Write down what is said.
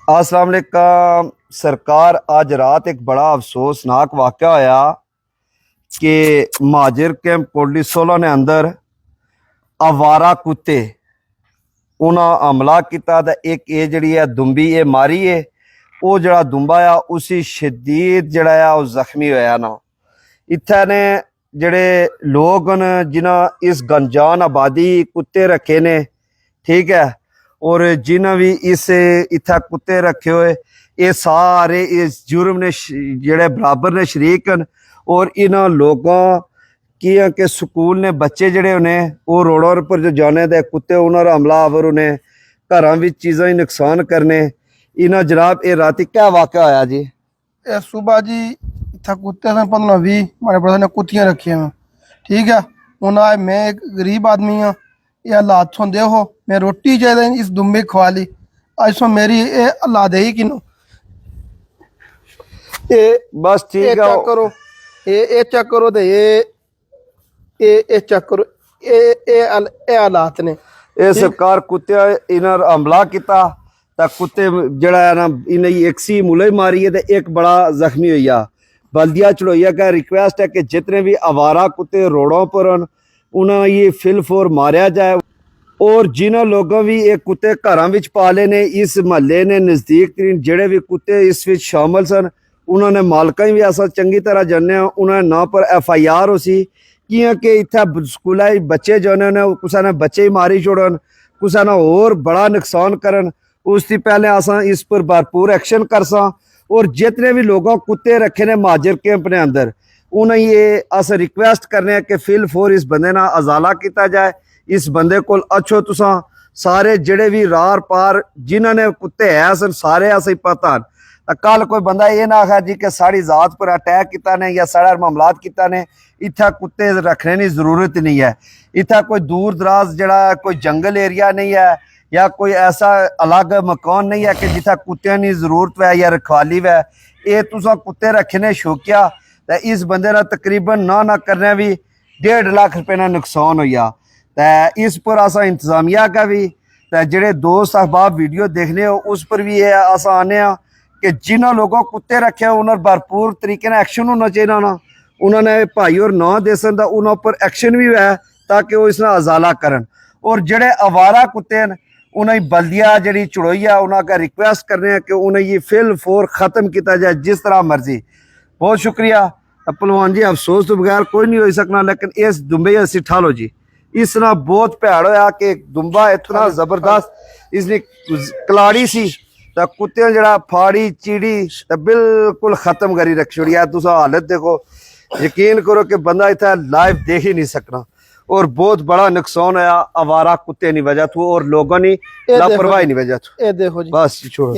अस्सलाम वालेकुम। सरकार आज रात एक बड़ा अफसोसनाक वाक़या होया कि महाजिर कैंप कोटली 16 ने अंदर आवारा कुत्ते उन्हें हमला किया। एक ये जड़ी है दुंबी ये मारी है, वो जड़ा दुंबा आ उसी शदीद जड़ा है वो जख्मी होया ना। इत्थे ने जड़े लोग न जिन्हें इस गंजान आबादी कुत्ते रखे ने, ठीक है, और जिन्हें भी इस इत्थे कुत्ते रखे हुए ये सारे इस जुर्म ने जेड़े बराबर ने शरीक न। और इन लोगों की के स्कूल ने बच्चे जड़े उन्हें वो रोडों पर जो जाने दे कुत्ते उन्होंने हमलावर उन्हें घरों में चीज़ों ही नुकसान करने। इन्हें जनाब ये रात क्या वाक़या होया जी? ये सुबह जी इतना कुत्ते से 15-20 हमारे पड़ोस ने कुत्तियाँ रखी हैं, ठीक है। उन्हें मैं एक गरीब आदमी हाँ, ये हालात सुन देखो, मैं रोटी चाहिए इस दुम्बे खवा ली आज सो मेरी ये हालात है ही किनो। ये बस ठीक है, चेक करो, ये चेक करो तो ये चेक करो, ये हालात ने। ये सरकार कुत्ते इन्हें हमला किया तो कुत्ते जड़ा है ना इन्हें एक सी मुले मारी है तो एक बड़ा जख्मी हुआ। बल्दिया चढ़ोइया का रिक्वेस्ट है कि जितने भी आवारा कुत्ते रोडों पर उन्हें ये फिल फोर मारिया जाए। और जिन्हों लोगों भी ये कुत्ते घरों में पाले ने, इस महल्ले ने नज़दीक तरीन जेड़े भी कुत्ते इस विच शामिल सन उन्होंने मालका भी अस चंगी तरह जाने उन्होंने ना पर FIR हो सी कि इत्थे स्कूल बच्चे जो ने कुसा ने बच्चे ही मारी छोड़न, कुसा ने और बड़ा नुकसान करन। उससे पहले असा इस पर भरपूर एक्शन कर सा। और जितने भी लोगों कुत्ते रखे ने महाजिर कैंप ने अंदर उन्हें ये अस रिक्वेस्ट करने कि फिल फोर इस बंदे ना अजाला किया जाए। इस बंदे को अच्छो तुसा सारे जड़े भी रार पार जिन्होंने कुत्ते है सन सारे अस पता कल कोई बंदा ये ना आखा जी कि साड़ी जात पर अटैक किया ने या साढ़ा मामलात किया ने। इत्थे कुत्ते रखने की जरूरत नहीं है। इत्थे कोई दूर दराज जड़ा कोई जंगल एरिया नहीं है या कोई ऐसा अलग मकान नहीं है कि जिथे कुत्तियां की जरूरत है या रखवाली है। ये तुसा कुत्ते रखने शौकिया तो इस बंदे ना तकरीबन ना करने भी 1.5 लाख रुपये का नुकसान होया। तो इस पर असा इंतजामिया का भी तो जेडे दोस्त अहबाब वीडियो देखने हो उस पर भी ये अस आने कि जिन्होंने लोगों कुत्ते रखे उन्होंने भरपूर तरीके एक्शन होना चाहिए ना। उन्होंने भाई और ना दे सकता उन्होंने पर एक्शन भी है ताकि वो इसमें अजाला करन। और जेडे आवारा कुत्ते हैं उन्हें बल्दिया जी चढ़ोइया उन्होंने रिक्वेस्ट करने हैं कि उन्हें ये फिल फोर ख़त्म किया जाए जिस तरह मर्जी। बहुत शुक्रिया पहलवान जी, अफसोस तो बगैर कोई नहीं हो सकना, लेकिन इस दुंबे असी ठालो जी। इस तरह बहुत भैड़ होया कि दुंबा इतना जबरदस्त इसने कलाड़ी सी तो कुत्ते जड़ा फाड़ी चीड़ी तो बिल्कुल खत्म करी रख छोड़ी। तुम हालत देखो, यकीन करो कि बंदा इतना लाइव देख ही नहीं सकना। और बहुत बड़ा नुकसान है आवारा कुत्ते नहीं वजह थी और लोगों ने लापरवाही नहीं वजह थी। ये देखो जी, बस छोड़ो।